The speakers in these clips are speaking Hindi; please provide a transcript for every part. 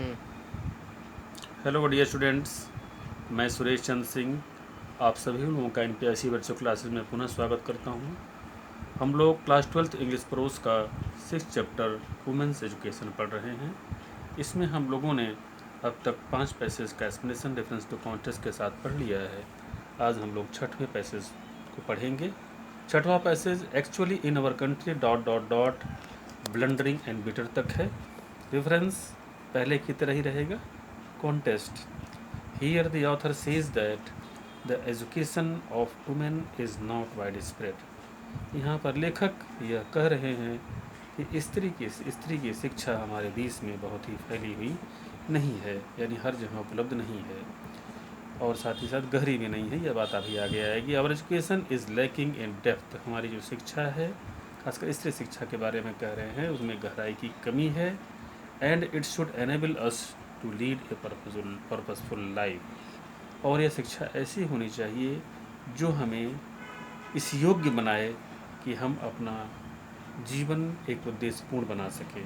हम्म। हेलो डियर स्टूडेंट्स, मैं सुरेश चंद्र सिंह आप सभी लोगों का NPSC वर्चुअल क्लासेस में पुनः स्वागत करता हूं। हम लोग क्लास 12th इंग्लिश प्रोस का 6th चैप्टर वुमेंस एजुकेशन पढ़ रहे हैं। इसमें हम लोगों ने अब तक 5 पैसेज का एक्सप्लेनेशन रेफरेंस टू कॉन्टेक्स्ट के साथ पढ़ लिया है। आज हम लोग 6वें पैसेज को पढ़ेंगे। 6वां passage actually in our country ... blundering and bitter तक है। रेफरेंस पहले की तरह ही रहेगा। Contest. Here the author says that the education of women is not widespread. यहाँ पर लेखक यह कह रहे हैं कि स्त्री की शिक्षा हमारे देश में बहुत ही फैली हुई नहीं है, यानी हर जगह उपलब्ध नहीं है और साथ ही साथ गहरी भी नहीं है। यह बात अभी आगे आएगी। Our education is lacking in depth. हमारी जो शिक्षा है, खासकर स्त्री शिक्षा के बारे में कह रहे हैं, उसमें गहराई की कमी है। And it should enable us to lead a purposeful life. और यह शिक्षा ऐसी होनी चाहिए जो हमें इस योग्य बनाए कि हम अपना जीवन एक उद्देश्यपूर्ण बना सकें।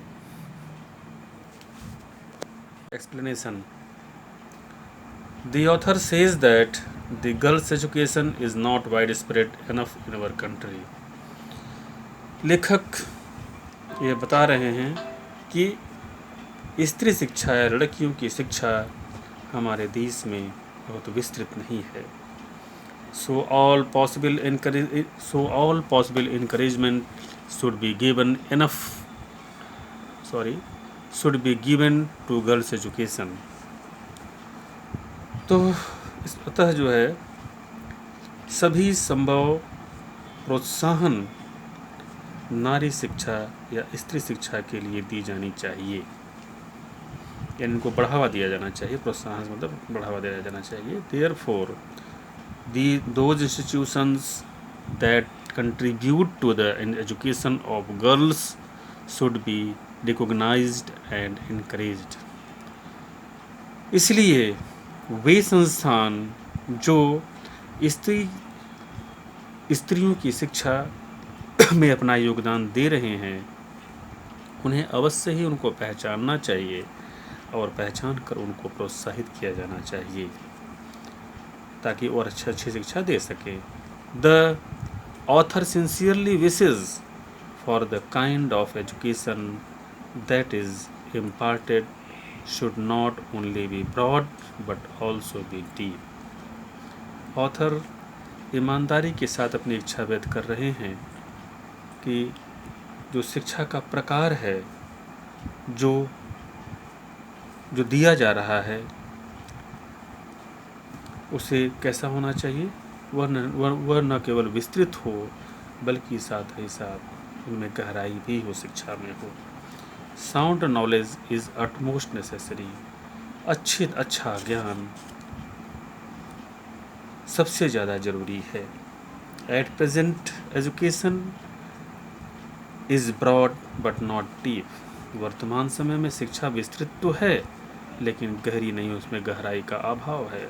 Explanation. The author says that the girls' education is not widespread enough in our country. लेखक ये बता रहे हैं कि स्त्री शिक्षा या लड़कियों की शिक्षा हमारे देश में बहुत विस्तृत नहीं है। So all possible encouragement should be given to girls education. तो अतः जो है सभी संभव प्रोत्साहन नारी शिक्षा या स्त्री शिक्षा के लिए दी जानी चाहिए, यानी इनको बढ़ावा दिया जाना चाहिए। प्रोत्साहन मतलब बढ़ावा दिया जाना चाहिए। Therefore, those institutions that contribute to the education of girls should be recognized and encouraged. इसलिए वे संस्थान जो स्त्रियों की शिक्षा में अपना योगदान दे रहे हैं, उन्हें अवश्य ही उनको पहचानना चाहिए और पहचान कर उनको प्रोत्साहित किया जाना चाहिए ताकि और अच्छी शिक्षा दे सके। The author sincerely wishes for the kind of education that is imparted should not only be broad but also be deep. Author ईमानदारी के साथ अपनी इच्छा व्यक्त कर रहे हैं कि जो शिक्षा का प्रकार है जो दिया जा रहा है उसे कैसा होना चाहिए, वह न केवल विस्तृत हो बल्कि साथ ही साथ उनमें गहराई भी हो, शिक्षा में हो। Sound knowledge is utmost necessary. अच्छा ज्ञान सबसे ज़्यादा ज़रूरी है। At present education is broad but not deep. वर्तमान समय में शिक्षा विस्तृत तो है लेकिन गहरी नहीं, उसमें गहराई का अभाव है।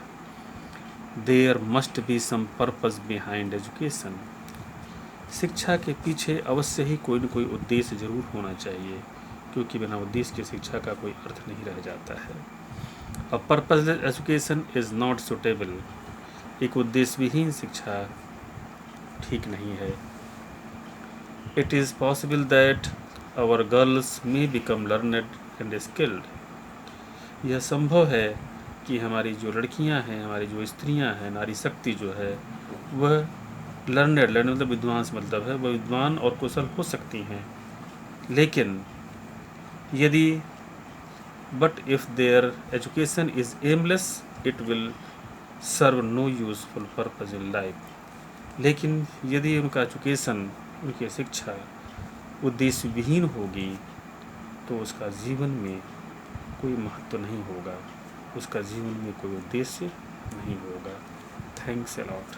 There must be some purpose behind education. शिक्षा के पीछे अवश्य ही कोई न कोई उद्देश्य जरूर होना चाहिए, क्योंकि बिना उद्देश्य की शिक्षा का कोई अर्थ नहीं रह जाता है। A purposeless education is not suitable. एक उद्देश्य विहीन शिक्षा ठीक नहीं है। It is possible that our girls may become learned and skilled. यह संभव है कि हमारी जो लड़कियां हैं, हमारी जो स्त्रियां हैं, नारी शक्ति जो है वह लर्नेड मतलब विद्वान मतलब है, वह विद्वान और कुशल हो सकती हैं, लेकिन यदि but if their education is aimless it will serve no useful purpose in life. लेकिन यदि उनका एजुकेशन, उनकी शिक्षा उद्देश्य विहीन होगी तो उसका जीवन में कोई महत्व नहीं होगा, उसका जीवन में कोई उद्देश्य नहीं होगा। Thanks a lot.